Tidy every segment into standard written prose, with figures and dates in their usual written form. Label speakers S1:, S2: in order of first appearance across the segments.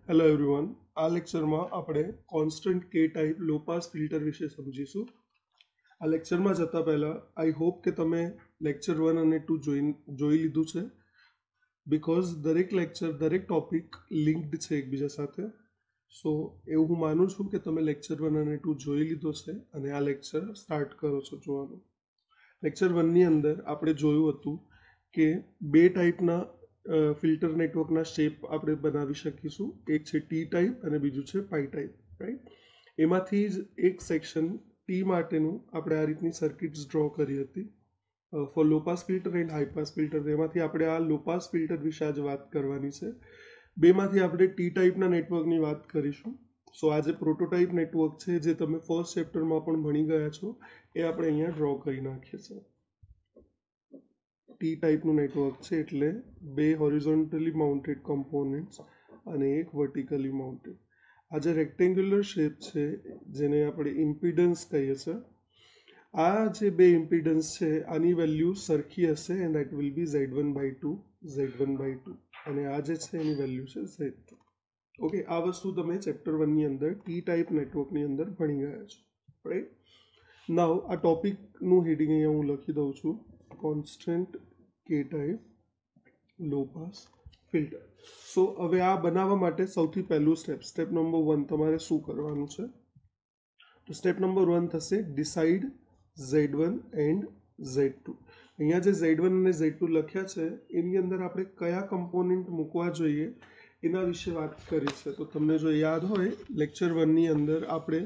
S1: Hello everyone, આ લેક્ચરમાં આપણે કોન્સ્ટન્ટ કે ટાઈપ લો પાસ ફિલ્ટર વિશે સમજીશું. આ લેક્ચરમાં જતા પહેલાં આઈ હોપ કે તમે લેક્ચર 1 અને 2 જોઈ લીધું છે, બિકોઝ દરેક લેક્ચર દરેક ટોપિક લિંક્ડ છે એકબીજા સાથે. સો એવું હું માનું છું કે તમે લેક્ચર 1 અને 2 જોઈ લીધો છે અને આ લેક્ચર સ્ટાર્ટ કરો છો જોવાનું. લેક્ચર 1ની અંદર આપણે જોયું હતું કે બે ટાઈપના ફિલ્ટર નેટવર્કના શેપ આપણે બનાવી શકીશું. એક છે ટી ટાઈપ અને બીજું છે પાઈ ટાઈપ, રાઈટ? એમાંથી જ એક સેક્શન ટી માટેનું આપણે આ રીતની સર્કિટ્સ ડ્રો કરી હતી for low pass filter and high pass filter. એમાંથી આપણે આ લો પાસ ફિલ્ટર વિશે આજે વાત કરવાની છે. બેમાંથી આપણે ટી ટાઈપના નેટવર્કની વાત કરીશું. સો આ જે પ્રોટોટાઇપ નેટવર્ક છે જે તમે ફર્સ્ટ ચેપ્ટરમાં પણ ભણી ગયા છો એ આપણે અહીંયા ડ્રો કરી નાખીએ છીએ. ટી ટાઈપનું નેટવર્ક છે એટલે બે હોરિઝોન્ટલી માઉન્ટેડ કમ્પોનન્ટ્સ અને એક વર્ટિકલી માઉન્ટેડ. આ જે રેક્ટેન્ગ્યુલર શેપ છે જેને આપણે ઇમ્પિડન્સ કહીએ છીએ, આ જે બે ઇમ્પિડન્સ છે આની વેલ્યુ સરખી હશે and that will be Z1/2 Z1/2 અને આ જે છે એની વેલ્યુ છે Z2. ઓકે, આ વસ્તુ તમે ચેપ્ટર 1ની અંદર ટી ટાઈપ નેટવર્કની અંદર ભણી ગયા છો, રાઈટ? નાવ આ ટોપિકનું હેડિંગ અહીંયા હું લખી દઉં છું, કોન્સ્ટન્ટ કે ટાઈપ લો પાસ ફિલ્ટર. સો હવે આ બનાવવા માટે સૌથી પહેલું સ્ટેપ નંબર 1 તમારે શું કરવાનું છે? તો સ્ટેપ નંબર 1 થશે ડિસાઇડ Z1 એન્ડ Z2. અહીંયા જે Z1 અને Z2 લખ્યા છે એની અંદર આપણે કયા કમ્પોનન્ટ મૂકવા જોઈએ એના વિશે વાત કરી છે. તો તમને જો યાદ હોય લેક્ચર 1ની અંદર આપણે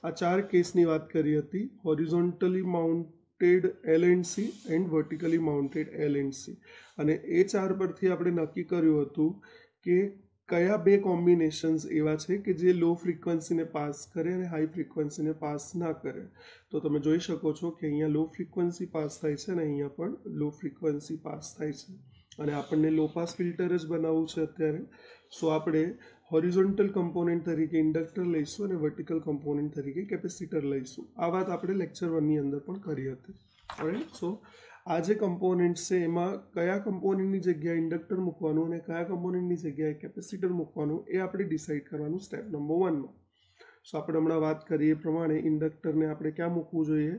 S1: આ ચાર કેસની વાત કરી હતી, horizontally mounted L and C and vertically mounted L and C. અને એ ચાર પરથી આપણે નક્કી કર્યું હતું કે કયા બે કોમ્બિનેશન્સ એવા છે કે જે લો ફ્રીક્વન્સીને પાસ કરે અને હાઈ ફ્રીક્વન્સીને પાસ ના કરે. તો તમે જોઈ શકો છો કે અહીંયા લો ફ્રીક્વન્સી પાસ થાય છે અને અહીંયા પણ લો ફ્રીક્વન્સી પાસ થાય છે અને આપણને લો પાસ ફિલ્ટર જ બનાવવું છે અત્યારે. સો આપણે હોરિઝોન્ટલ કમ્પોનન્ટ તરીકે ઇન્ડક્ટર લઈશું અને વર્ટિકલ કમ્પોનન્ટ તરીકે કેપેસિટર લઈશું. આ વાત આપણે લેક્ચર 1ની અંદર પણ કરી હતી, રાઈટ? સો આ જે કમ્પોનન્ટ છે એમાં કયા કમ્પોનન્ટની જગ્યાએ ઇન્ડક્ટર મૂકવાનું અને કયા કમ્પોનન્ટની જગ્યાએ કેપેસિટર મૂકવાનું એ આપણે ડિસાઇડ કરવાનું સ્ટેપ નંબર 1માં. સો આપણે હમણાં વાત કરીએ એ પ્રમાણે ઇન્ડક્ટરને આપણે ક્યાં મૂકવું જોઈએ?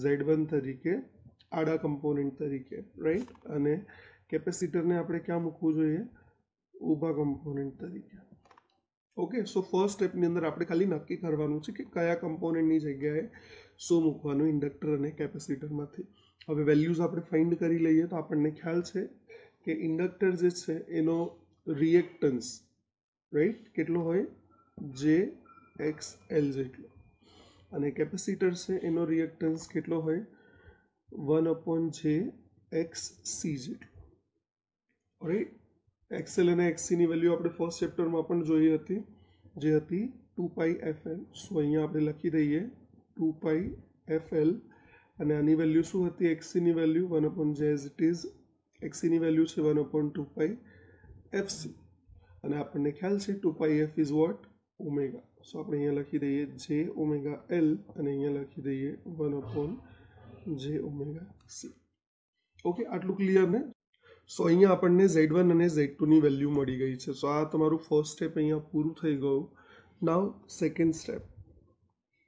S1: Z1 તરીકે, આડા કમ્પોનન્ટ તરીકે, રાઈટ? અને કેપેસિટરને આપણે ક્યાં મૂકવું જોઈએ? ઊભા કમ્પોનન્ટ તરીકે. ઓકે, સો ફર્સ્ટ સ્ટેપની અંદર આપણે ખાલી નક્કી કરવાનું છે કે કયા કમ્પોનન્ટની જગ્યાએ શું મૂકવાનું ઇન્ડક્ટર અને કેપેસિટરમાંથી. હવે વેલ્યુઝ આપણે ફાઇન્ડ કરી લઈએ તો આપણને ખ્યાલ છે કે ઇન્ડક્ટર જે છે એનો રિએક્ટન્સ, રાઈટ, કેટલો હોય? JXL જેટલો. અને કેપેસિટર છે એનો રિએક્ટન્સ કેટલો હોય? 1/JXC જેટલો, રાઈટ? XL અને XCની વેલ્યુ આપણે ફર્સ્ટ ચેપ્ટરમાં પણ જોઈ હતી, જે હતી 2πfL. સો અહીંયા આપણે લખી દઈએ 2πfL અને આની વેલ્યુ શું હતી? XCની value 1/J as it is. XCની વેલ્યુ છે 1/2πfC અને આપણને ખ્યાલ છે 2πf ઇઝ વોટ? ઓમેગા. સો આપણે અહીંયા લખી દઈએ JωL અને અહીંયા લખી દઈએ 1/JωC. ઓકે, આટલું ક્લિયર ને? સો અહીંયા આપણને Z1 અને Z2ની વેલ્યુ મળી ગઈ છે. સો આ તમારું ફર્સ્ટ સ્ટેપ અહીંયા પૂરું થઈ ગયું. નાવ સેકન્ડ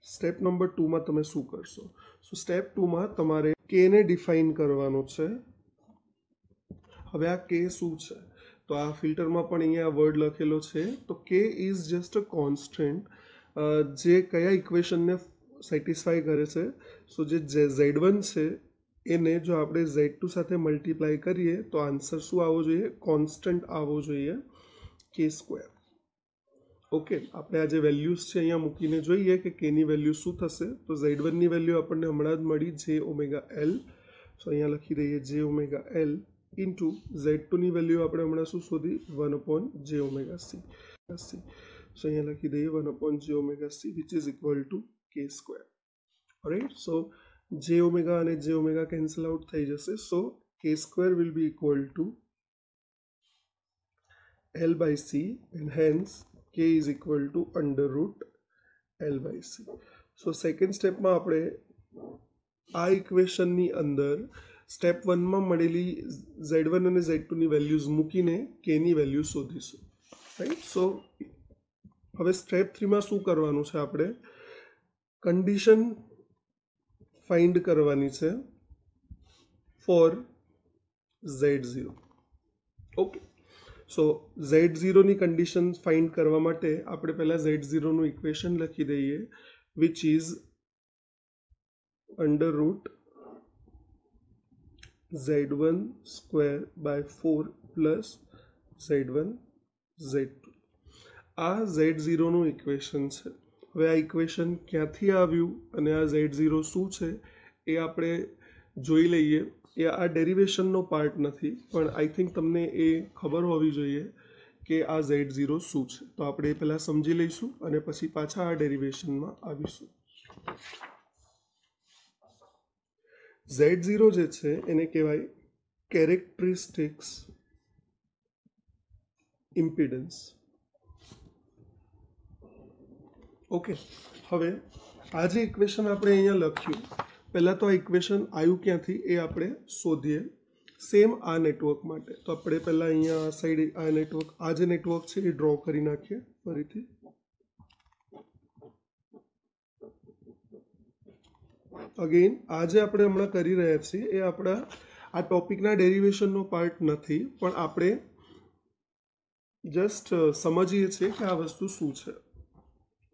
S1: સ્ટેપ નંબર 2માં તમે શું કરશો? સો સ્ટેપ 2માં તમારે કેને ડિફાઇન કરવાનો છે. હવે આ કે શું છે? તો આ ફિલ્ટરમાં પણ અહીંયા વર્ડ લખેલો છે. તો કે ઇઝ જસ્ટ અ કોન્સ્ટન્ટ જે કયા ઇક્વેશનને સેટિસ્ફાય કરે છે. સો જે Z1 છે એને જો આપણે Z2 સાથે મલ્ટીપ્લાય કરીએ તો આન્સર શું આવવો જોઈએ? કોન્સ્ટન્ટ આવવો જોઈએ, K². ઓકે, આપણે આ જે વેલ્યુઝ છે અહીંયા મૂકીને જોઈએ કે કેની વેલ્યુ શું થશે. તો Z1ની વેલ્યુ આપણને હમણાં જ મળી JωL. સો અહીંયા લખી દઈએ JωL ઇન્ટુ Z2ની વેલ્યુ આપણે હમણાં શું શોધી? 1/JωC. સો અહીંયા લખી દઈએ 1/JωC which is equal two K². Right? So J અને J કેન્સલ આઉટ થઈ જશે. સો K² will be equal to L/C and hence K is equal to √L/C. So second સ્ટેપમાં આપણે આ ઇક્વેશનની અંદર સ્ટેપ 1માં મળેલી Z1 અને Z2ની વેલ્યુઝ મૂકીને Kની વેલ્યુ શોધીશું, રાઈટ? સો હવે સ્ટેપ 3 માં શું કરવાનું છે? આપણે કન્ડિશન ફાઇન્ડ કરવાની છે ફોર Z0. ઓકે, સો Z0 ની કન્ડિશન ફાઇન્ડ કરવા માટે આપણે પહેલા Z0 નું ઇક્વેશન લખી દઈએ, which is under root Z1 square by 4 plus Z1 Z2. આ Z0 નું ઇક્વેશન છે. હવે આ ઇક્વેશન ક્યાંથી આવ્યું અને આ Z0 શું છે એ આપણે જોઈ લઈએ. એ આ ડેરિવેશનનો પાર્ટ નથી, પણ આઈ થિંક તમને એ ખબર હોવી જોઈએ કે આ Z0 શું છે. તો આપણે એ પહેલાં સમજી લઈશું અને પછી પાછા આ ડેરિવેશનમાં આવીશું. Z0 જે છે એને કહેવાય કેરેક્ટરિસ્ટિક્સ ઇમ્પિડન્સ. ઓકે, હવે આ જે ઇક્વેશન આપણે અહીંયા લખ્યું, પહેલાં તો આ ઇક્વેશન આવ્યું ક્યાંથી એ આપણે શોધીએ. સેમ આ નેટવર્ક માટે તો આપણે પહેલાં અહીંયા આ સાઈડ આ જે નેટવર્ક છે એ ડ્રો કરી નાખીએ ફરીથી. અગેન આ જે આપણે હમણાં કરી રહ્યા છીએ એ આપણા આ ટોપિકના ડેરિવેશનનો પાર્ટ નથી, પણ આપણે જસ્ટ સમજીએ છીએ કે આ વસ્તુ શું છે.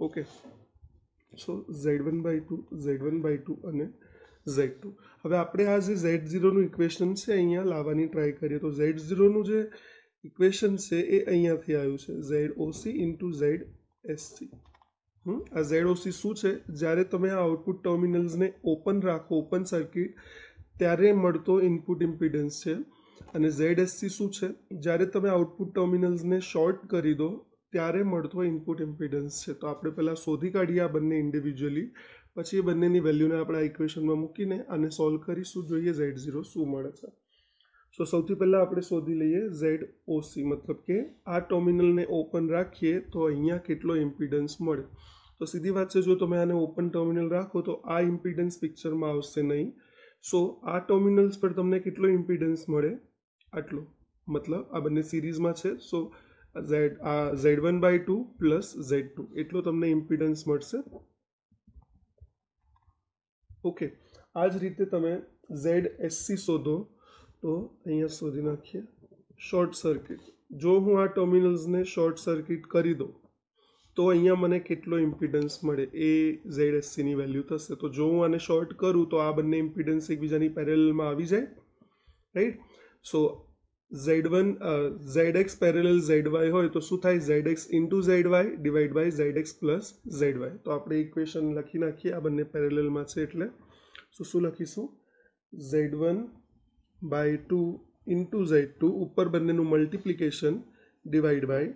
S1: ઓકે, સો Z1/2 Z1/2 અને Z2. હવે આપણે આ જે Z0 નું ઇક્વેશન છે અહીંયા લાવવાની ટ્રાય કરીએ. તો Z0 નું જે ઇક્વેશન છે એ અહીંયાથી આવ્યું છે, ZOC ઇન્ટુ ZSC. આ ZOC શું છે? જ્યારે તમે આ આઉટપુટ ટર્મિનલ્સને ઓપન રાખો, ઓપન સર્કિટ, ત્યારે મળતો ઇનપુટ ઇમ્પિડન્સ છે. અને ZSC શું છે? જ્યારે તમે આઉટપુટ ટર્મિનલ્સને શોર્ટ કરી દો ત્યારે મળતો ઇનપુટ ઇમ્પિડન્સ છે. તો આપણે પહેલાં શોધી કાઢીએ આ બંને ઇન્ડિવિજ્યુઅલી, પછી એ બંનેની વેલ્યુને આપણે આ ઇક્વેશનમાં મૂકીને આને સોલ્વ કરીશું, જોઈએ Z0 શું મળે છે. સો સૌથી પહેલાં આપણે શોધી લઈએ ZOC, મતલબ કે આ ટર્મિનલને ઓપન રાખીએ તો અહીંયા કેટલો ઇમ્પિડન્સ મળે. તો સીધી વાત છે, જો તમે આને ઓપન ટર્મિનલ રાખો તો આ ઇમ્પિડન્સ પિક્ચરમાં આવશે નહીં. સો આ ટર્મિનલ્સ પર તમને કેટલો ઇમ્પિડન્સ મળે? આટલો, મતલબ આ બંને સિરીઝમાં છે. સો Z1/2 પ્લસ Z2 એટલો તમને ઇમ્પિડન્સ મળશે. ઓકે, આ જ રીતે તમે ZSC શોધો તો અહીંયા શોધી નાખીએ. શોર્ટ સર્કિટ, જો હું આ ટર્મિનલ્સને શોર્ટ સર્કિટ કરી દઉં તો અહીંયા મને કેટલો ઇમ્પિડન્સ મળે એ ZSCની વેલ્યુ થશે. તો જો હું આને શોર્ટ કરું તો આ બંને ઇમ્પિડન્સ એકબીજાની પેરેલલમાં આવી જાય, right. So ZX parallel ZY હોય તો શું થાય? ZX into ZY divide by ZX plus ZY. તો આપણે ઇક્વેશન લખી નાખીએ, આ બંને પેરેલલમાં છે એટલે. શું લખીશું? Z1/2 ઇન્ટુ Z2, ઉપર બંનેનું મલ્ટિપ્લિકેશન ડિવાઈડ બાય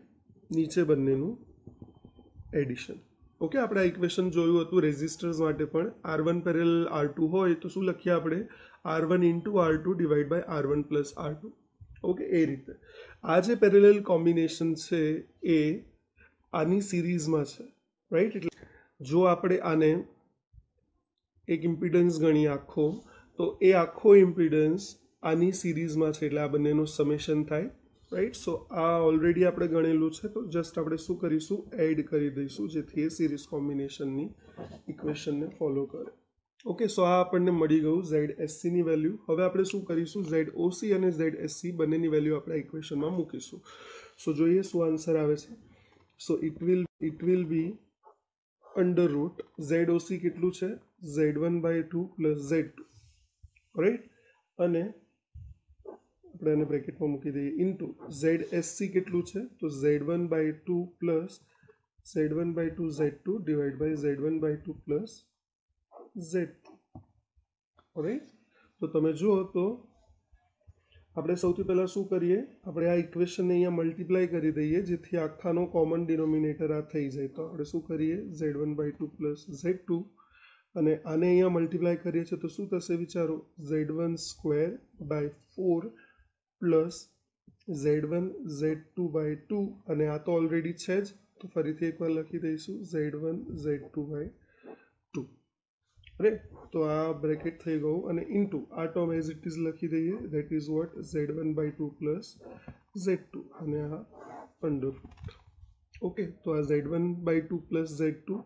S1: નીચે બંનેનું એડિશન. ઓકે, આપણે આ ઇક્વેશન જોયું હતું રેઝિસ્ટર્સ માટે પણ. R1 પેરેલલ R2 હોય તો શું લખીએ આપણે? R1 into R2 divide by R1 plus R2. Okay, એ રીતે આ જે પેરેલલ કોમ્બિનેશન છે એ આની સિરીઝમાં છે, રાઈટ. એટલે જો આપણે આને એક ઇમ્પિડન્સ ગણીએ આખો, તો એ આખો ઇમ્પિડન્સ આની સિરીઝમાં છે, એટલે આ બંનેનું સમેશન થાય, રાઈટ. સો આ ઓલરેડી આપણે ગણેલું છે, તો જસ્ટ આપણે શું કરીશું? એડ કરી દઈશું, જેથી એ સિરીઝ કોમ્બિનેશનની ઇક્વેશનને ફોલો કરે. ઓકે, સો આ આપણને મળી ગયું ZSCની વેલ્યુ. હવે આપણે શું કરીશું? ZOC અને ZSC બંનેની વેલ્યુ આપણે ઇક્વેશનમાં મૂકીશું. સો જોઈએ શું આન્સર આવે છે. સો it will B under route ZOC કેટલું છે? Z1/2 plus Z2, right. અને આપણે એને બ્રેકેટમાં મૂકી દઈએ, ઇન્ટુ ZSC કેટલું છે? તો Z1/2 plus Z1/2 Z2 divide by Z1/2 plus Z2, right. તો તમે જુઓ તો આપણે સૌથી પહેલાં શું કરીએ? આપણે આ ઇક્વેશનને અહીંયા મલ્ટીપ્લાય કરી દઈએ, જેથી આખાનો કોમન ડિનોમિનેટર આ થઈ જાય. તો આપણે શું કરીએ? Z1/2 પ્લસ Z2, અને આને અહીંયા મલ્ટીપ્લાય કરીએ છીએ તો શું થશે વિચારો? Z1 square by 4 plus Z1 Z2/2, અને આ તો ઓલરેડી છે જ, તો ફરીથી એકવાર લખી દઈશું Z1 Z2/2. રાઈટ, તો આ બ્રેકેટ થઈ ગયું, અને ઇન્ટુ આ ટર્મ એઝ ઇટ ઇઝ લખી દઈએ, that is what? Z1/2 plus Z2, અને આ અંડર રૂટ. ओके, तो आ z1/2 प्लस z2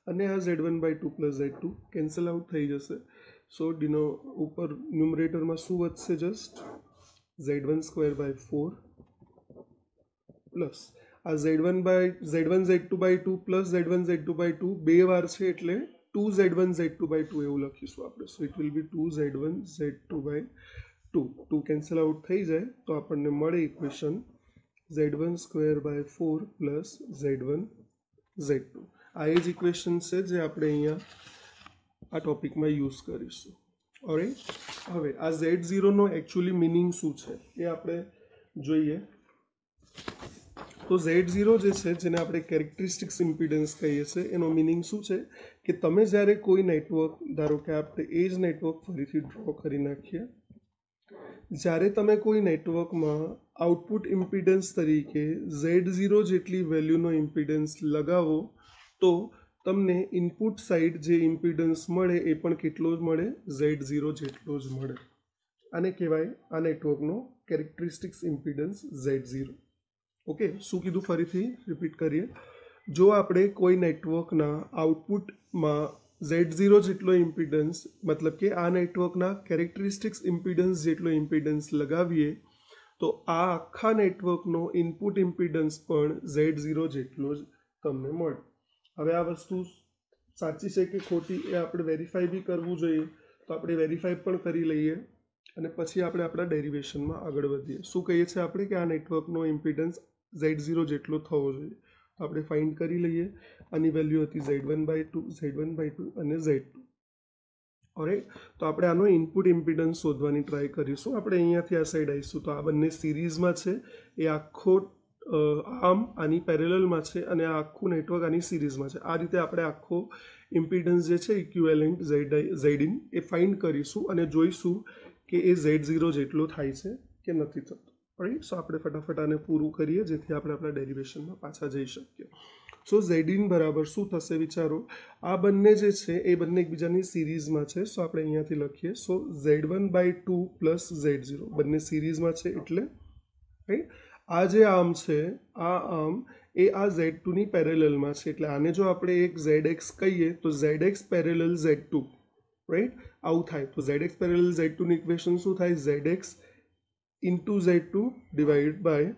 S1: અને આ z1/2 plus z2 cancel out થઈ જશે. સો ઉપર ન્યુમરેટરમાં શું વધશે? જસ્ટ z1²/4 પ્લસ આ z1 z2/2 plus z1 z2/2 બે વાર છે એટલે 2z1 z2/2 એવું લખીશું આપણે. સો it will B 2z1 z2/2. 2 cancel out થઈ જાય તો આપણને મળે equation z1²/4 plus z1 z2. આ એ જ ઇક્વેશન છે જે આપણે અહીંયા આ ટોપિકમાં યુઝ કરીશું. ઓલરાઈટ, હવે આ z0નો એકચ્યુઅલી મિનિંગ શું છે એ આપણે જોઈએ. તો z0 જે છે, જેને આપણે કેરેક્ટરિસ્ટિક્સ ઇમ્પિડન્સ કહીએ છીએ, એનો મિનિંગ શું છે કે તમે જ્યારે કોઈ નેટવર્ક, ધારો કે આપણે એ જ નેટવર્ક ફરીથી ડ્રો કરી નાખીએ, જ્યારે તમે કોઈ નેટવર્કમાં આઉટપુટ ઇમ્પિડન્સ તરીકે z0 જેટલી વેલ્યુનો ઇમ્પિડન્સ લગાવો તો તમને ઇનપુટ સાઇડ જે ઇમ્પિડન્સ મળે એ પણ કેટલો જ મળે? z0 જેટલો જ મળે. આને કહેવાય આ નેટવર્કનો કેરેક્ટરિસ્ટિક્સ ઇમ્પિડન્સ z0. ઓકે, શું કીધું ફરીથી રિપીટ કરીએ. જો આપણે કોઈ નેટવર્કના આઉટપુટમાં z0 જેટલો ઇમ્પિડન્સ, મતલબ કે આ નેટવર્કના કેરેક્ટરિસ્ટિક્સ ઇમ્પિડન્સ જેટલો ઇમ્પિડન્સ લગાવીએ તો આ આખા નેટવર્કનો ઇનપુટ ઇમ્પિડન્સ પણ z0 જેટલો જ તમને મળે. હવે આ વસ્તુ સાચી છે કે ખોટી એ આપણે વેરીફાઈ બી કરવું જોઈએ, તો આપણે વેરીફાઈ પણ કરી લઈએ અને પછી આપણે આપણા ડેરિવેશનમાં આગળ વધીએ. શું કહીએ છીએ આપણે કે આ નેટવર્કનો ઇમ્પિડન્સ z0 જેટલો થવો જોઈએ. તો આપણે ફાઇન્ડ કરી લઈએ. આની વેલ્યુ હતી z1/2, z1/2 અને z2. ઓલરાઈટ, તો આપણે આનો ઇનપુટ ઇમ્પિડન્સ શોધવાની ટ્રાય કરીશું. આપણે અહીંયાથી આ સાઈડ આવીશું તો આ બંને સિરીઝમાં છે, એ આખો આમ આની પેરેલલમાં છે અને આ આખું નેટવર્ક આની સિરીઝમાં છે. આ રીતે આપણે આખો ઇમ્પિડન્સ જે છે equivalent Z in A find કરીશું અને જોઈશું કે એ z0 જેટલો થાય છે કે નથી થતો. રાઈટ, સો આપણે ફટાફટ આને પૂરું કરીએ જેથી આપણે આપણા ડેરિવેશનમાં પાછા જઈ શકીએ. સો z બરાબર શું થશે વિચારો. આ બંને જે છે એ બંને એકબીજાની સિરીઝમાં છે. સો આપણે અહીંયાથી લખીએ. સો z1/2 પ્લસ z0 બંને સિરીઝમાં છે એટલે રાઈટ. આ જે આર્મ છે, આ આર્મ એ આ z2ની પેરેલલમાં છે એટલે આને જો આપણે એક zx કહીએ તો zx પેરેલલ z2, રાઈટ, આવું થાય. તો zx પેરેલલ z2ની ઇક્વેશન શું થાય? zx into z2 divide by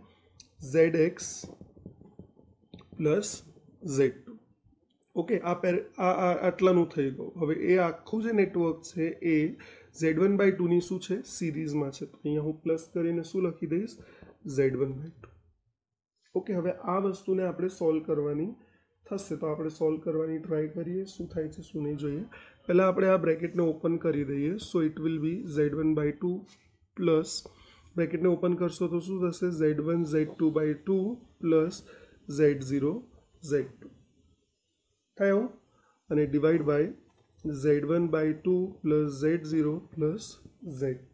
S1: zx plus z2. Okay, આટલાનું થઈ ગયું. હવે એ આખું જે નેટવર્ક છે એ z1/2ની શું છે? સિરીઝમાં છે. તો અહીંયા હું પ્લસ કરીને શું લખી દઈશ? z1/2. ઓકે, હવે આ વસ્તુને આપણે સોલ્વ કરવાની થશે તો આપણે સોલ્વ કરવાની ટ્રાય કરીએ. શું થાય છે શું નહીં જોઈએ. પહેલાં આપણે આ બ્રેકેટને ઓપન કરી દઈએ. So it will be z1/2 plus બ્રેકેટને ઓપન કરશો તો શું થશે? z1 z2/2 plus z0 z2 થયો અને divide by z1/2 plus z0 plus z2.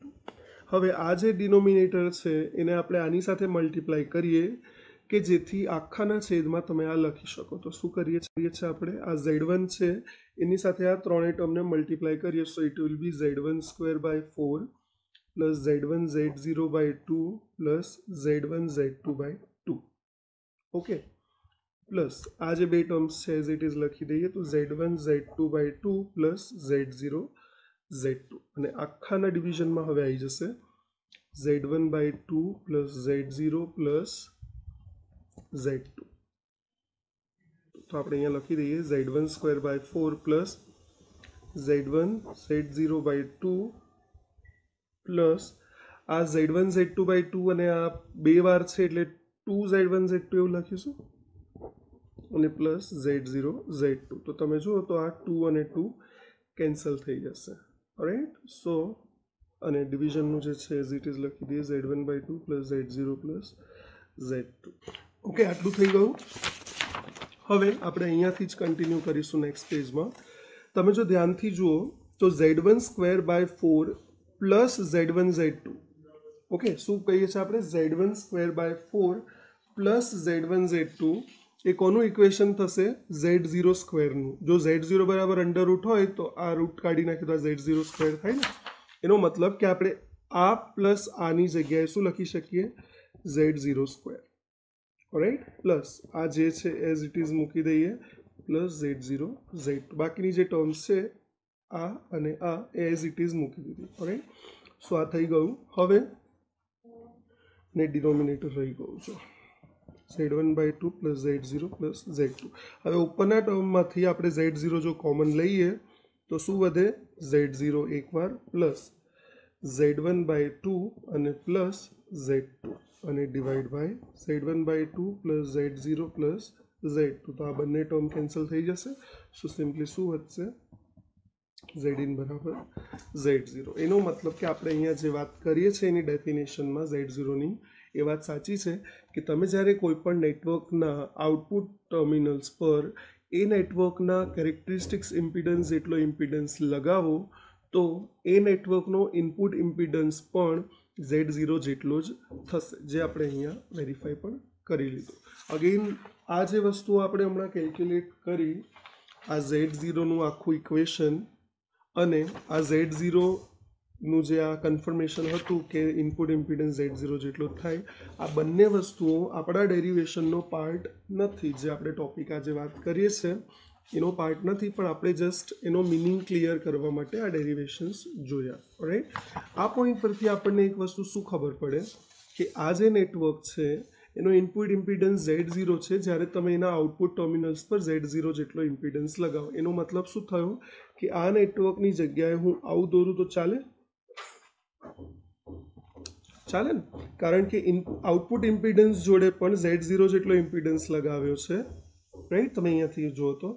S1: હવે આ જે ડિનોમિનેટર છે એને આપણે આની સાથે મલ્ટીપ્લાય કરીએ કે જેથી આખાના છેદમાં તમે આ લખી શકો. તો શું કરીએ છીએ આપણે? આ z1 છે એની સાથે આ ત્રણેય ટર્મને મલ્ટીપ્લાય કરીએ. સો it will B z1²/4 plus z1 z0/2 plus z1 z2/2. Okay, plus આ જે બે ટર્મ્સ છે એઝ ઇટ ઇઝ લખી દઈએ. તો z1 z2/2 plus z0 z2 અને આખાના ડિવિઝનમાં હવે આવી જશે z1/2 plus z0 plus z2. તો આપણે અહીંયા લખી દઈએ z1²/4 plus z1 z0/2 plus આ z1 z2/2 અને આ બે વાર છે એટલે 2z1 z2 એવું લખીશું અને પ્લસ z0 z2. તો તમે જુઓ તો આ 2 અને 2 કેન્સલ થઈ જશે. રાઈટ, સો અને ડિવિઝનનું જે છે એઝ ઇટ ઇઝ લખી દઈએ z1/2 plus z0 plus z2. Okay, આટલું થઈ ગયું. હવે આપણે અહીંયાથી જ કન્ટિન્યુ કરીશું નેક્સ્ટ પેજમાં. તમે જો ધ્યાનથી જુઓ તો z1²/4 plus z1 z2. Okay, શું કહીએ છીએ આપણે? z1²/4 પ્લસ z1 z2 એ કોનું ઇક્વેશન થશે? z0²નું. જો z0 બરાબર અંડર રૂટ હોય તો આ રૂટ કાઢી નાખીએ તો આ z0² થાય ને. એનો મતલબ કે આપણે આ પ્લસ આની જગ્યાએ શું લખી શકીએ? z0². રાઈટ, પ્લસ આ જે છે એઝ ઇટ ઇઝ મૂકી દઈએ પ્લસ Z0 Z2, બાકીની જે ટર્મ્સ છે આ અને આ એઝ ઇટ ઇઝ મૂકી દીધી. રાઈટ, સો આ થઈ ગયું. હવે ને ડિનોમિનેટર રહી ગયું છે Z1/2 plus Z0 plus Z2. હવે ઉપરના ટર્મમાંથી આપણે Z0 જો કોમન લઈએ તો શું વધે? Z0 એકવાર પ્લસ Z1/2 અને પ્લસ Z2 અને divide by Z1/2 plus Z0 plus Z2. તો આ બંને ટર્મ કેન્સલ થઈ જશે. સો સિમ્પલી શું વધશે? Zin બરાબર Z0. એનો મતલબ કે આપણે અહીંયા જે વાત કરીએ છીએ એની ડેફિનેશનમાં Z0ની એ વાત સાચી છે કે તમે જ્યારે કોઈ પણ નેટવર્કના આઉટપુટ ટર્મિનલ્સ પર એ નેટવર્કના કેરેક્ટરિસ્ટિક્સ ઇમ્પિડન્સ જેટલો ઇમ્પિડન્સ લગાવો તો એ નેટવર્કનો ઇનપુટ ઇમ્પિડન્સ પણ Z0 જેટલો જ થશે, જે આપણે અહીંયા વેરીફાઈ પણ કરી લીધું. અગેન આ જે વસ્તુ આપણે હમણાં કેલ્ક્યુલેટ કરી, આ Z0નું આખું ઇક્વેશન અને આ Z0નું જે આ કન્ફર્મેશન હતું કે ઇનપુટ ઇમ્પિડન્સ Z0 જેટલો થાય, આ બંને વસ્તુઓ આપણા ડેરિવેશનનો પાર્ટ નથી. જે આપણે ટોપિક આજે વાત કરીએ છીએ એનો પાર્ટ નથી, પણ આપણે જસ્ટ એનો મિનિંગ ક્લિયર કરવા માટે આ ડેરિવેશન્સ જોયા. રાઈટ, આ પોઈન્ટ પરથી આપણને એક વસ્તુ શું ખબર પડે કે આ જે નેટવર્ક છે એનો ઇનપુટ ઇમ્પિડન્સ Z0 છે, જ્યારે તમે એના આઉટપુટ ટર્મિનલ્સ પર Z0 જેટલો ઇમ્પિડન્સ લગાવો. એનો મતલબ શું થયો કે આ નેટવર્કની જગ્યાએ હું આવું દોરું તો ચાલે? ચાલે ને, કારણ કે આઉટપુટ ઇમ્પિડન્સ જોડે પણ Z0 જેટલો ઇમ્પિડન્સ લગાવ્યો છે. રાઈટ, તમે અહીંયાથી જુઓ તો,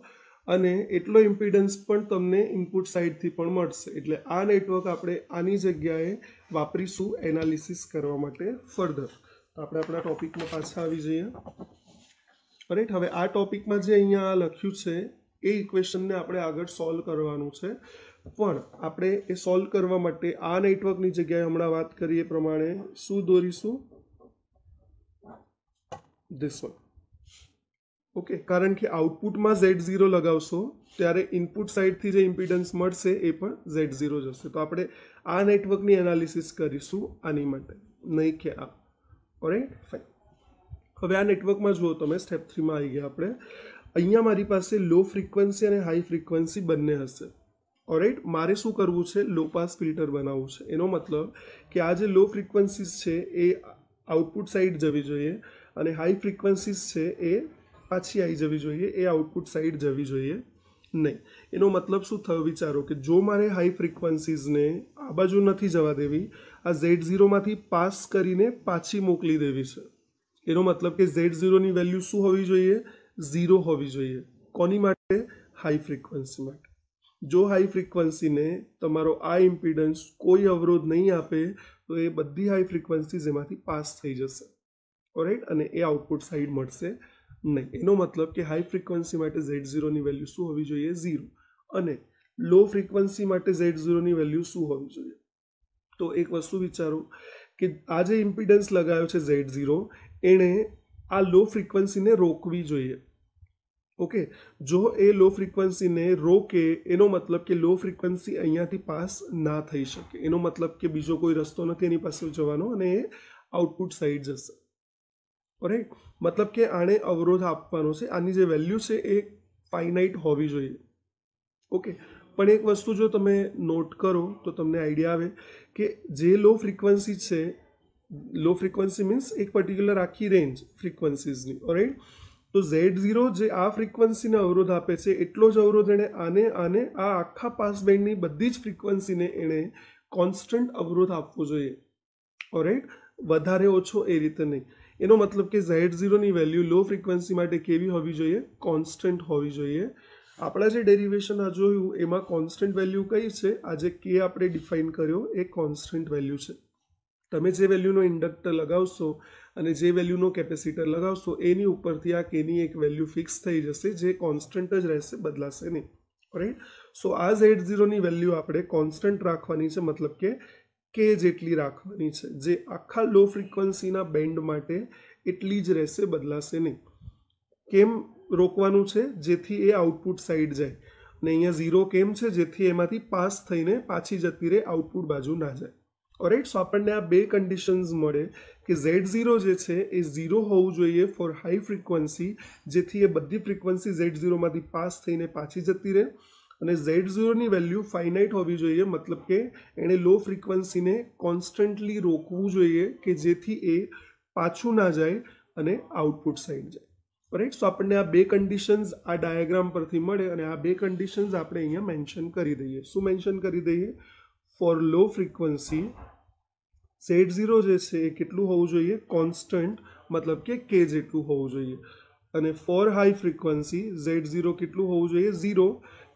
S1: અને એટલો ઇમ્પિડન્સ પણ તમને ઇનપુટ સાઇડથી પણ મળશે. એટલે આ નેટવર્ક આપણે આની જગ્યાએ વાપરીશું એનાલિસિસ કરવા માટે ફર્ધર. તો આપણે આપણા ટોપિકમાં પાછા આવી જઈએ. રાઈટ, હવે આ ટોપિકમાં જે અહીંયા લખ્યું છે એ ઇક્વેશનને આપણે આગળ સોલ્વ કરવાનું છે, પણ આપણે એ સોલ્વ કરવા માટે આ નેટવર્કની જગ્યાએ હમણાં વાત કરીએ પ્રમાણે શું દોરીશું? This one. ઓકે, કારણ કે આઉટપુટમાં Z0 લગાવશો ત્યારે ઇનપુટ સાઇડથી જે ઇમ્પિડન્સ મળશે એ પણ Z0 જ હશે. તો આપણે આ નેટવર્કની એનાલિસિસ કરીશું આની માટે, નહીં કે આ. Alright, fine. હવે આ નેટવર્કમાં જુઓ તમે, સ્ટેપ 3માં આવી ગયા આપણે. અહીંયા મારી પાસે લો ફ્રીક્વન્સી અને હાઈ ફ્રીક્વન્સી બંને હશે. ઓલરાઈટ, મારે શું કરવું છે? લો પાસ ફિલ્ટર બનાવવું છે. એનો મતલબ કે આ જે લો ફ્રીક્વન્સીઝ છે એ આઉટપુટ સાઇડ જવી જોઈએ અને હાઈ ફ્રીક્વન્સીઝ છે એ પાછી આવી જવી જોઈએ, એ આઉટપુટ સાઇડ જવી જોઈએ નહીં. એનો મતલબ શું થયો? વિચારો કે જો મારે હાઈ ફ્રીક્વન્સીઝને આ બાજુ નથી જવા દેવી, આ Z0માંથી પાસ કરીને પાછી મોકલી દેવી છે. એનો મતલબ કે Z0ની વેલ્યુ શું હોવી જોઈએ? 0 હોવી જોઈએ. કોની માટે? હાઈ ફ્રીક્વન્સી માટે. જો હાઈ ફ્રીક્વન્સીને તમારો આ ઇમ્પિડન્સ કોઈ અવરોધ નહીં આપે તો એ બધી હાઈ ફ્રીક્વન્સીઝ એમાંથી પાસ થઈ જશે. ઓલરાઈટ, અને એ આઉટપુટ સાઇડ મળશે નહીં. એનો મતલબ કે હાઈ ફ્રીક્વન્સી માટે Z0ની વેલ્યુ શું હોવી જોઈએ? 0. અને લો ફ્રીક્વન્સી માટે Z0ની વેલ્યુ શું હોવી જોઈએ? તો એક વસ્તુ વિચારો કે આ જે ઇમ્પિડન્સ લગાવ્યો છે Z0, એણે આ લો ફ્રીક્વન્સીને રોકવી જોઈએ. ઓકે, જો એ લો ફ્રીક્વન્સીને રોકે એનો મતલબ કે લો ફ્રીક્વન્સી અહીંયાથી પાસ ના થઈ શકે. એનો મતલબ કે બીજો કોઈ રસ્તો નથી એની પાસે જવાનો અને એ આઉટપુટ સાઇડ જશે. રાઈટ, મતલબ કે આણે અવરોધ આપવાનો છે. આની જે વેલ્યુ છે એ ફાઇનાઇટ હોવી જોઈએ. ઓકે, પણ એક વસ્તુ જો તમે નોટ કરો તો તમને આઈડિયા આવે કે જે લો ફ્રીક્વન્સી છે, લો ફ્રીક્વન્સી મીન્સ એક પર્ટિક્યુલર આખી રેન્જ ફ્રીક્વન્સીઝની. રાઈટ, તો Z0 જે આ ફ્રીક્વન્સીને અવરોધ આપે છે એટલો જ અવરોધ એણે આને આ આખા પાસ બેન્ડની બધી જ ફ્રીક્વન્સીને એણે કોન્સ્ટન્ટ અવરોધ આપવો જોઈએ. ઓલરાઈટ, વધારે ઓછો એ રીતે નહીં. એનો મતલબ કે Z0ની વેલ્યુ લો ફ્રીક્વન્સી માટે કેવી હોવી જોઈએ? કોન્સ્ટન્ટ હોવી જોઈએ. આપણા જે ડેરિવેશન આ જોયું એમાં કોન્સ્ટન્ટ વેલ્યુ કઈ છે? આ જે કે આપણે ડિફાઇન કર્યો એ કોન્સ્ટન્ટ વેલ્યુ છે. તમે જે વેલ્યુનો ઇન્ડક્ટર લગાવશો અને જે વેલ્યુનો કેપેસિટર લગાવશો એની ઉપરથી આ કેની એક વેલ્યુ ફિક્સ થઈ જશે, જે કોન્સ્ટન્ટ જ રહેશે, બદલાશે નહીં. રાઈટ, સો આ Z0ની વેલ્યુ આપણે કોન્સ્ટન્ટ રાખવાની છે, મતલબ કે જેટલી રાખવાની છે, જે આખા લો ફ્રીક્વન્સીના બેન્ડ માટે એટલી જ રહેશે, બદલાશે નહીં. કેમ રોકવાનું છે? જેથી એ આઉટપુટ સાઇડ જાય. અને અહીંયા 0 કેમ છે? જેથી એમાંથી પાસ થઈને પાછી જતી રહે, આઉટપુટ બાજુ ના જાય. ઓલરાઈટ, સો આપણને આ બે કન્ડિશન્સ મળે કે Z0 જે છે એ 0 હોવું જોઈએ ફોર હાઈ ફ્રીક્વન્સી, જેથી એ બધી ફ્રીક્વન્સી Z0 માંથી પાસ થઈને પાછી જતી રહે, અને Z0 ની વેલ્યુ ફાઇનાઇટ હોવી જોઈએ, મતલબ કે એણે લો ફ્રીક્વન્સીને કોન્સ્ટન્ટલી રોકવું જોઈએ કે જેથી એ પાછું ના જાય અને આઉટપુટ સાઈડ જાય. રાઈટ, સો આપણને આ બે કન્ડિશન્સ આ ડાયાગ્રામ પરથી મળે, અને આ બે કન્ડિશન્સ આપણે અહીંયા મેન્શન કરી દઈએ. શું મેન્શન કરી દઈએ? ફોર લો ફ્રીક્વન્સી Z0 જે છે એ કેટલું હોવું જોઈએ? કોન્સ્ટન્ટ, મતલબ કે K જેટલું હોવું જોઈએ. અને ફોર હાઈ ફ્રીક્વન્સી Z0 કેટલું હોવું જોઈએ? 0,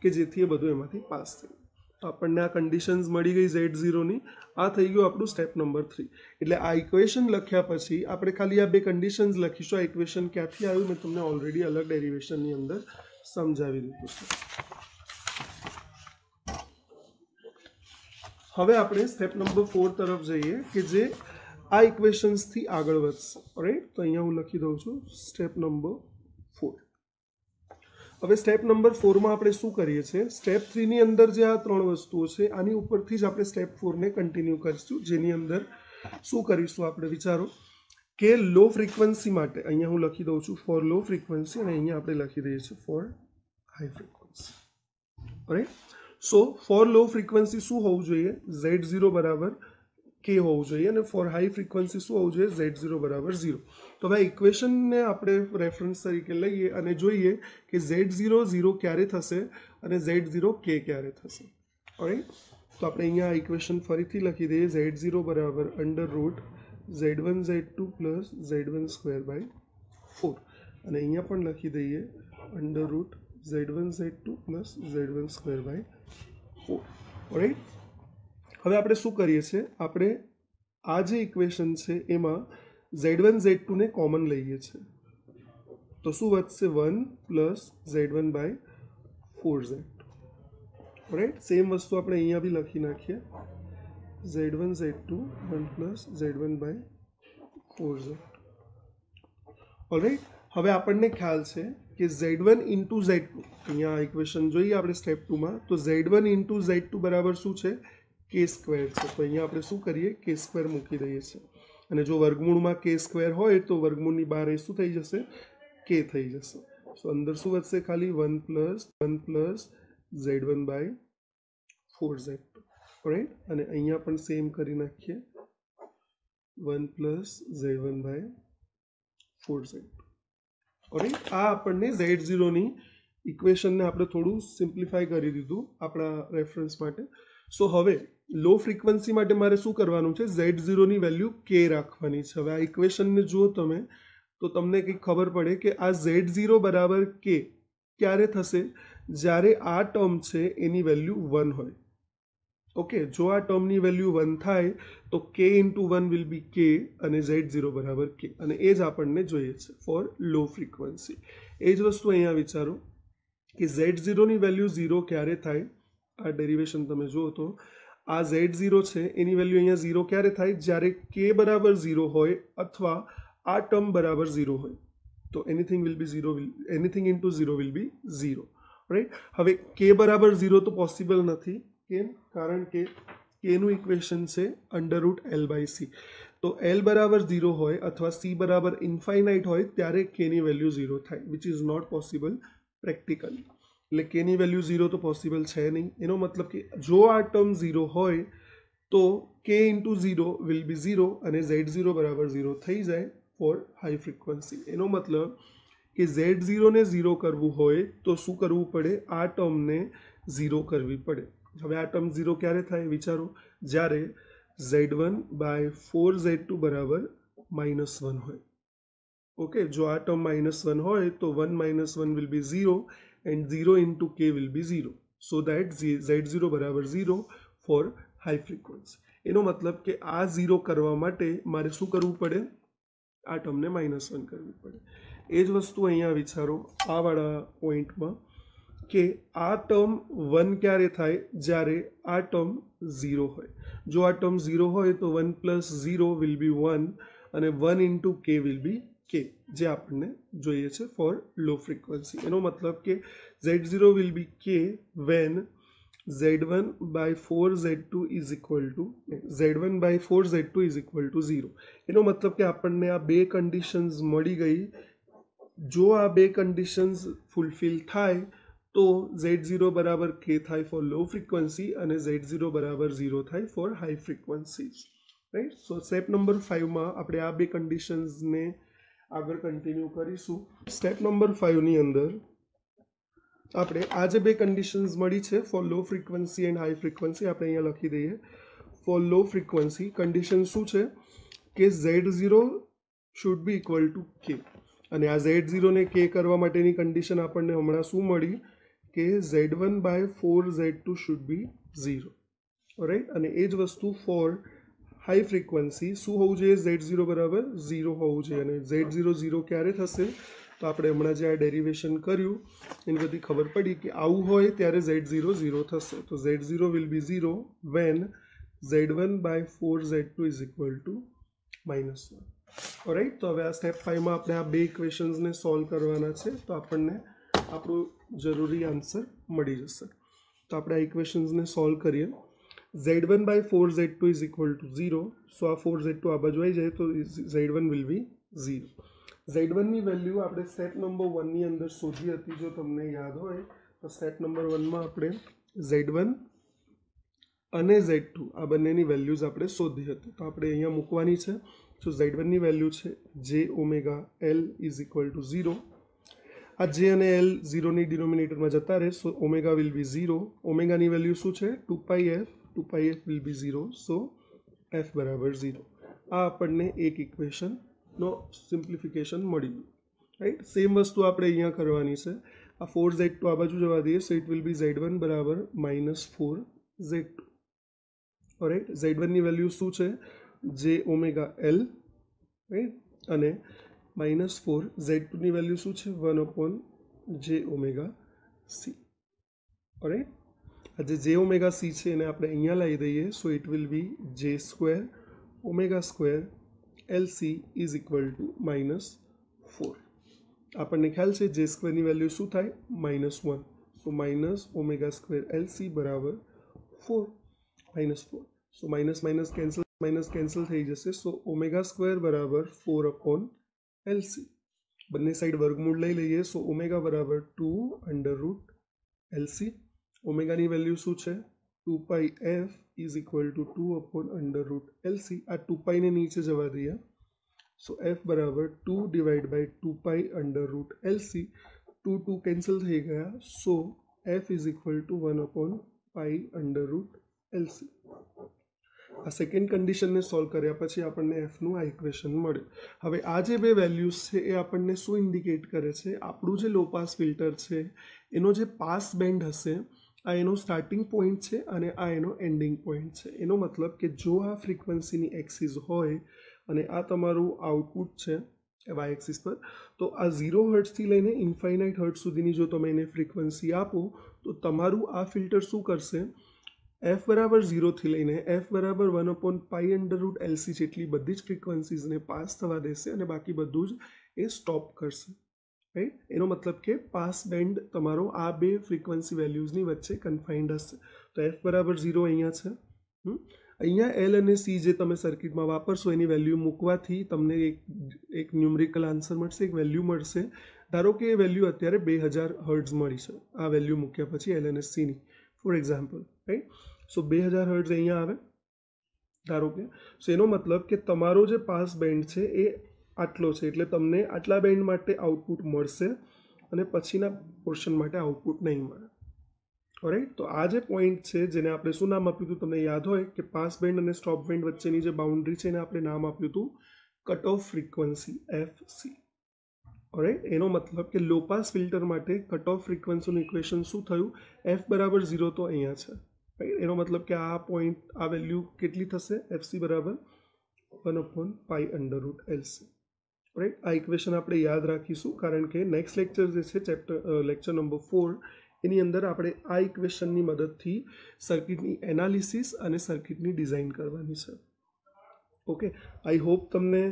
S1: કે જેથી એ બધું એમાંથી પાસ થાય. તો આપણને આ કન્ડિશન્સ મળી ગઈ Z0 ની. આ થઈ ગયું આપણું સ્ટેપ નંબર 3. એટલે આ ઇક્વેશન લખ્યા પછી આપણે ખાલી આ બે કન્ડિશન્સ લખીશું. આ ઇક્વેશન ક્યાંથી આવ્યું મેં તમને ઓલરેડી અલગ ડેરિવેશનની અંદર સમજાવી દીધું છે. હવે આપણે સ્ટેપ નંબર 4 તરફ જઈએ કે જે આ ઇક્વેશન્સથી આગળ વધશે. રાઈટ, તો અહીંયા હું લખી દઉં છું સ્ટેપ નંબર 4. હવે સ્ટેપ નંબર 4માં આપણે શું કરીએ છીએ? સ્ટેપ 3 ની અંદર જે આ ત્રણ વસ્તુઓ છે આની ઉપરથી જ આપણે સ્ટેપ 4 ને કન્ટિન્યુ કરીશું, જેની અંદર શું કરીશું આપણે વિચારો કે લો ફ્રીક્વન્સી માટે અહીંયા હું લખી દઉં છું ફોર લો ફ્રીક્વન્સી, અને અહીંયા આપણે લખી દઈએ છીએ ફોર હાઈ ફ્રીક્વન્સી. રાઈટ, સો ફોર લો ફ્રીક્વન્સી શું હોવું જોઈએ? Z0 બરાબર K હોવું જોઈએ, અને ફોર હાઈ ફ્રીક્વન્સી શું હોવું જોઈએ? Z0 બરાબર 0. તો હવે ઇક્વેશનને આપણે રેફરન્સ તરીકે લઈએ અને જોઈએ કે Z0 0 ક્યારે થશે અને Z0 K ક્યારે થશે. ઓલરાઈટ, તો આપણે અહીંયા આ ઇક્વેશન ફરીથી લખી દઈએ. Z0 બરાબર under root Z1 Z2 plus Z1 square by 4, અને અહીંયા પણ લખી દઈએ under root Z1 Z2 plus Z1 square by 4. Right, હવે આપણે શું કરીએ છીએ? આપણે આ જે ઇક્વેશન છે એમાં Z1 Z2 ને કોમન લઈએ છીએ, તો શું વધશે? 1 plus Z1 by 4Z. Right, same વસ્તુ આપણે અહીંયા બી લખી નાખીએ. Z1 Z2 1 plus Z1 by 4Z. Alright, હવે આપણને ખ્યાલ છે કે Z1 ઇન્ટુ Z2, અહીંયા ઇક્વેશન જોઈએ આપણે સ્ટેપ 2માં, તો Z1 ઇન્ટુ Z2 બરાબર શું છે? K સ્ક્વેર છે. તો અહીંયા આપણે શું કરીએ? K સ્ક્વેર મૂકી દઈએ છીએ, અને જો વર્ગમૂળમાં K સ્ક્વેર હોય તો વર્ગમૂળની બહાર એ શું થઈ જશે? K થઈ જશે. સો અંદર શું વધશે? ખાલી 1 plus Z1 by 4Z. Right, અને અહીંયા પણ સેમ કરી નાખીએ 1 plus Z1 by 4Z. Alright, આ આપણને Z0 ની ઇક્વેશનને આપણે થોડું સિમ્પ્લિફાય કરી દીધું આપણા રેફરન્સ માટે. સો હવે લો ફ્રીક્વન્સી માટે મારે શું કરવાનું છે? Z0 ની વેલ્યુ K રાખવાની છે. હવે આ ઇક્વેશનને જુઓ તમે તો તમને કંઈક ખબર પડે કે આ Z0 બરાબર K ક્યારે થશે? જ્યારે આ ટર્મ છે એની વેલ્યુ 1 હોય. ઓકે, જો આ ટર્મની વેલ્યુ 1 થાય તો K into 1 will be K, અને Z0 બરાબર K, અને એ જ આપણને જોઈએ છે ફોર લો ફ્રીક્વન્સી. એ જ વસ્તુ અહીંયા વિચારો કે Z0 ની વેલ્યુ 0 ક્યારે થાય? આ ડેરિવેશન તમે જુઓ તો આ Z0 છે એની વેલ્યુ અહીંયા 0 ક્યારે થાય? જ્યારે K બરાબર 0 હોય અથવા આ ટર્મ બરાબર 0 હોય. તો anything will be 0, anything into 0 will be 0. Right, હવે K બરાબર 0 તો પોસિબલ નથી. કેમ? કારણ કે K નું ઇક્વેશન છે અંડર રૂટ L/C. તો L બરાબર 0 હોય અથવા C બરાબર ઇન્ફાઇનાઇટ હોય ત્યારે K ની વેલ્યુ 0 થાય, which is not possible practically. એટલે K ની વેલ્યુ 0 તો પોસિબલ છે નહીં. એનો મતલબ કે જો આ ટર્મ 0 હોય તો K ઇન્ટુ 0 વિલ બી 0, અને Z0 બરાબર 0 થઈ જાય ફોર હાઈ ફ્રીક્વન્સી. એનો મતલબ કે Z0 ને 0 કરવું હોય તો શું કરવું પડે? આ ટર્મને 0 કરવી પડે. હવે આ ટર્મ 0 ક્યારે થાય? વિચારો, જ્યારે Z1 બાય 4Z2 બરાબર -1 હોય. ઓકે, જો આ ટર્મ -1 હોય તો 1 - 1 will be 0, and 0 into K will be 0, so that Z0 બરાબર 0 ફોર હાઈ ફ્રીક્વન્સી. એનો મતલબ કે આ 0 કરવા માટે મારે શું કરવું પડે? આ ટર્મને -1 કરવી પડે. એ જ વસ્તુ અહીંયા વિચારો આ વાળા પોઈન્ટમાં કે આ ટર્મ 1 ક્યારે થાય? જ્યારે આ ટર્મ 0 હોય. જો આ ટર્મ 0 હોય તો 1 પ્લસ 0 વિલ બી 1, અને 1 into K will be K, જે આપણને જોઈએ છે ફોર લો ફ્રીક્વન્સી. એનો મતલબ કે Z0 will be K when z1 by 4z2 is equal to z1 by 4z2 is equal to 0. એનો મતલબ કે આપણને આ બે કન્ડિશન્સ મળી ગઈ. જો આ બે કન્ડિશન્સ ફૂલફિલ થાય તો z0 બરાબર k થાય ફોર લો ફ્રીક્વન્સી અને z0 બરાબર 0 થાય ફોર હાઈ ફ્રીક્વન્સીઝ. રાઈટ. સો સ્ટેપ નંબર 5માં આપણે આ બે કન્ડિશન્સને આગળ કન્ટિન્યુ કરીશું. સ્ટેપ નંબર 5ની અંદર આપણે આ જે બે કન્ડિશન્સ મળી છે for low frequency and high frequency આપણે અહીંયા લખી દઈએ. ફોર લો ફ્રીક્વન્સી કન્ડિશન શું છે કે z0 should be equal to k, અને આ z0 ને k કરવા માટેની કન્ડિશન આપણને હમણાં શું મળી કે z1 by 4z2 should be 0. Right. અને એ જ વસ્તુ ફોર હાઈ ફ્રીક્વન્સી શું હોવું જોઈએ, z0 બરાબર 0 હોવું જોઈએ. અને z0 0 ક્યારે થશે તો આપણે હમણાં જે આ ડેરિવેશન કર્યું એની બધી ખબર પડી કે આવું હોય ત્યારે z0 0 થશે. તો z0 will be 0 when z1 by 4z2 is equal to -1. Alright. તો હવે આ સ્ટેપ 5માં આપણે આ બે ઇક્વેશન્સને સોલ્વ કરવાના છે તો આપણને આપણો જરૂરી આન્સર મળી જશે. તો આપણે આ ઇક્વેશન્સને સોલ્વ કરીએ. z1 by 4z2 is equal to 0. So આ 4z2 આ બાજુ આવી જાય તો z1 વિલ બી 0. z1 ની વેલ્યુ આપણે સ્ટેપ નંબર 1ની અંદર શોધી હતી. જો તમને યાદ હોય તો સ્ટેપ નંબર 1માં આપણે z1 અને z2 આ બંનેની વેલ્યુઝ આપણે શોધી હતી. તો આપણે અહીંયા મૂકવાની છે. તો z1 ની વેલ્યુ છે j omega l is equal to 0. આ j અને l 0ની ડિનોમિનેટરમાં જતા રહે. સો ઓમેગા વિલ બી 0. ઓમેગાની વેલ્યુ શું છે 2πf. 2πf will be 0. So f બરાબર 0. આ આપણને એક ઇક્વેશન નો સિમ્પ્લિફિકેશન મળ્યું. રાઈટ. સેમ વસ્તુ આપણે અહીંયા કરવાની છે. આ 4z2 આ બાજુ જવા દઈએ. So it will B z1 બરાબર -4z2. રાઈટ. z1 ની વેલ્યુ શું છે j ઓમેગા l. રાઈટ. અને -4 z2 ની વેલ્યુ શું છે 1/j ઓમેગા c. રાઈટ. આ જે j ઓમેગા c છે એને આપણે અહીંયા લાવી દઈએ. So it will B j square omega square LC is equal two -4. આપણને ખ્યાલ છે જે સ્ક્વેરની વેલ્યુ શું થાય -1. સો ઓમેગા સ્ક્વેર LC બરાબર 4 -4. સો માઇનસ કેન્સલ થઈ જશે. સો ઓમેગા સ્ક્વેર બરાબર 4/LC. બંને સાઈડ વર્ગમૂળ લઈ લઈએ. સો ઓમેગા બરાબર 2√LC. ઓમેગાની વેલ્યુ શું છે 2πf is equal two 2/√LC. આ 2π ને નીચે જવા દઈએ. સો f બરાબર 2 ડિવાઈડ બાય 2π√LC. 2 કેન્સલ થઈ ગયા. સો f is equal two 1/π√LC. આ સેકન્ડ કન્ડિશનને સોલ્વ કર્યા પછી આપણને એફનું આ ઇક્વેશન મળ્યું. હવે આ જે બે વેલ્યુઝ છે એ આપણને શું ઇન્ડિકેટ કરે છે, આપણું જે લો પાસ ફિલ્ટર છે એનો જે પાસ બેન્ડ હશે આ એનો સ્ટાર્ટિંગ પોઈન્ટ છે અને આ એનો એન્ડિંગ પોઈન્ટ છે. એનો મતલબ કે જો આ ફ્રીક્વન્સીની એક્સિસ હોય અને આ તમારું આઉટપુટ છે વાય એક્સિસ પર, તો આ 0 હર્ટ્ઝથી લઈને ઇન્ફાઇનાઇટ હર્ટ્ઝ સુધીની જો તમે એને ફ્રીક્વન્સી આપો તો તમારું આ ફિલ્ટર શું કરશે, f બરાબર 0થી લઈને f બરાબર 1/π√LC જેટલી બધી જ ફ્રીક્વન્સીઝને પાસ થવા દેશે અને બાકી બધું જ એ સ્ટોપ કરશે. રાઈટ. એનો મતલબ કે પાસ બેન્ડ તમારો આ બે ફ્રીક્વન્સી વેલ્યુઝની વચ્ચે કન્ફાઇન્ડ હશે. તો f બરાબર 0 અહીંયા છે. અહીંયા એલ અને સી જે તમે સર્કિટમાં વાપરશો એની વેલ્યુ મૂકવાથી તમને એક ન્યુમેરિકલ આન્સર મળશે, એક વેલ્યુ મળશે. ધારો કે એ વેલ્યુ અત્યારે 2000 હર્ટ્ઝ મળી છે આ વેલ્યુ મૂક્યા પછી એલ અને સીની for example. Right. So 2000 hertz અહીંયા આવે ધારો કે. સો એનો મતલબ કે તમારો જે પાસ બેન્ડ છે એ આટલો છે એટલે તમને આટલા બેન્ડ માટે આઉટપુટ મળશે અને પછીના પોર્શન માટે આઉટપુટ નહીં મળે. ઓલરાઈટ. તો આ જે પોઈન્ટ છે જેને આપણે શું નામ આપ્યું હતું તમને યાદ હોય કે પાસ બેન્ડ અને સ્ટોપ બેન્ડ વચ્ચેની જે બાઉન્ડ્રી છે એને આપણે નામ આપ્યું હતું cut off frequency FC. Alright. એનો મતલબ કે લો પાસ ફિલ્ટર માટે કટ ઓફ ફ્રીક્વન્સીનું ઇક્વેશન શું થયું, f બરાબર 0 તો અહીંયા છે. રાઈટ. એનો મતલબ કે આ પોઈન્ટ આ વેલ્યુ કેટલી થશે, FC બરાબર 1/π√LC. રાઈટ. આ ઇક્વેશન આપણે યાદ રાખીશું કારણ કે નેક્સ્ટ લેક્ચર જે છે લેક્ચર નંબર 4 એની અંદર આપણે આ ઇક્વેશનની મદદથી સર્કિટની એનાલિસિસ અને સર્કિટની ડિઝાઇન કરવાની છે. ઓકે. આઈ હોપ તમને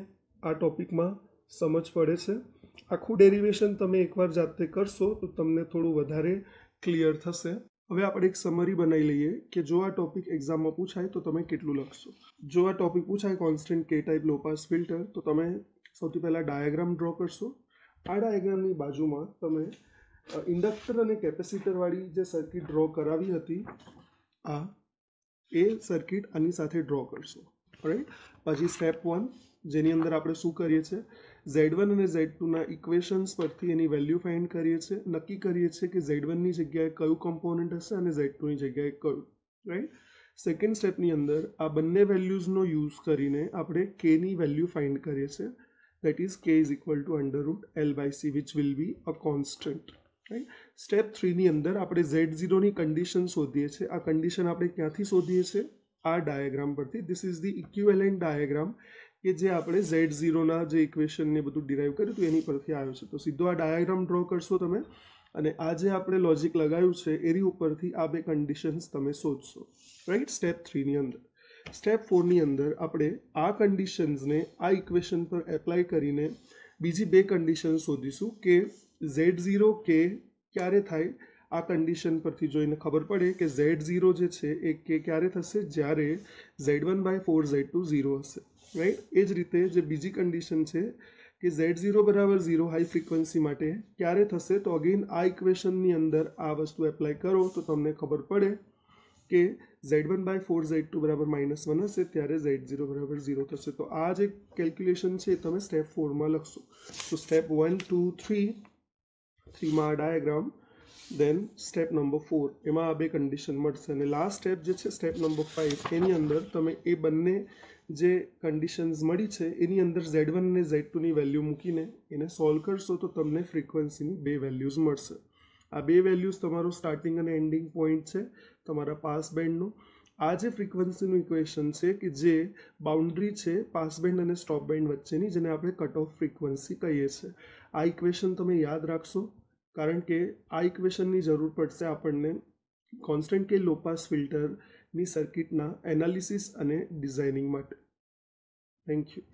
S1: આ ટોપિકમાં સમજ પડે છે. આખું ડેરિવેશન તમે એકવાર જાતે કરશો તો તમને થોડું વધારે ક્લિયર થશે. હવે આપણે એક સમરી બનાવી લઈએ કે જો આ ટોપિક એક્ઝામમાં પૂછાય તો તમે કેટલું લખશો. જો આ ટોપિક પૂછાય કોન્સ્ટન્ટ કે ટાઈપ લો પાસ ફિલ્ટર, તો તમે સૌથી પહેલાં ડાયાગ્રામ ડ્રો કરશો. આ ડાયાગ્રામની બાજુમાં તમે ઇન્ડક્ટર અને કેપેસિટરવાળી જે સર્કિટ ડ્રો કરાવી હતી આ એ સર્કિટ આની સાથે ડ્રો કરશો. રાઈટ. પછી સ્ટેપ 1 જેની અંદર આપણે શું કરીએ છીએ, Z1 અને Z2ના ઇક્વેશન્સ પરથી એની વેલ્યુ ફાઇન્ડ કરીએ છીએ, નક્કી કરીએ છીએ કે Z1ની જગ્યાએ કયું કમ્પોનન્ટ હશે અને Z2ની જગ્યાએ કયું. રાઈટ. સેકન્ડ સ્ટેપની અંદર આ બંને વેલ્યુઝનો યુઝ કરીને આપણે Kની વેલ્યુ ફાઇન્ડ કરીએ છીએ. that is K is equal to under root L by C which will be a constant. Right. Step 3ની અંદર આપણે Z0ની કન્ડિશન શોધીએ છીએ. આ કન્ડિશન આપણે ક્યાંથી શોધીએ છીએ? આ ડાયાગ્રામ પરથી. This is the equivalent diagram કે જે આપણે Z0ના જે ઇક્વેશનને બધું ડિરાઈવ કર્યું હતું એની પરથી આવ્યો છે. તો સીધો આ ડાયાગ્રામ ડ્રો કરશો તમે અને આ જે આપણે લોજિક લગાવ્યું છે એની ઉપરથી આ બે કન્ડિશન્સ તમે શોધશો. રાઈટ. સ્ટેપ 3ની અંદર. સ્ટેપ 4ની અંદર આપણે આ કન્ડિશન્સને આ ઇક્વેશન પર એપ્લાય કરીને બીજી બે કન્ડિશન શોધીશું કે Z0 K ક્યારે થાય. આ કન્ડિશન પરથી જોઈને ખબર પડે કે Z0 જે છે એ K ક્યારે થશે, જ્યારે Z1/4 Z2 0 હશે. રાઈટ. એ જ રીતે જે બીજી કન્ડિશન છે કે Z0 બરાબર 0 હાઈ ફ્રીક્વન્સી માટે ક્યારે થશે, તો અગેન આ ઇક્વેશનની અંદર આ વસ્તુ એપ્લાય કરો તો તમને ખબર પડે કે Z1/4 Z2 બરાબર -1 હશે ત્યારે Z0 બરાબર 0 થશે. તો આ જે કેલ્ક્યુલેશન છે તમે સ્ટેપ 4માં લખશો. તો સ્ટેપ 1 2 3 3માં આ ડાયાગ્રામ, દેન સ્ટેપ નંબર 4 એમાં આ બે કન્ડિશન મળશે અને લાસ્ટ સ્ટેપ જે છે સ્ટેપ નંબર 5 એની અંદર તમે એ બંને જે કન્ડિશન્સ મળી છે એની અંદર Z1 અને Z2ની વેલ્યુ મૂકીને એને સોલ્વ કરશો તો તમને ફ્રીક્વન્સીની બે વેલ્યુઝ મળશે. આ બે વેલ્યુઝ તમારો સ્ટાર્ટિંગ અને એન્ડિંગ પોઈન્ટ છે તમારા પાસ બેન્ડનો. આ જે ફ્રીક્વન્સીનું ઇક્વેશન છે કે જે બાઉન્ડ્રી છે પાસ બેન્ડ અને સ્ટોપ બેન્ડ વચ્ચેની, જેને આપણે કટ ઓફ ફ્રીક્વન્સી કહીએ છીએ. આ ઇક્વેશન તમે યાદ રાખશો કારણ કે આ ઇક્વેશનની જરૂર પડશે આપણને કોન્સ્ટન્ટ કે લો પાસ ફિલ્ટરની સર્કિટના એનાલિસિસ અને ડિઝાઇનિંગ માટે. Thank you.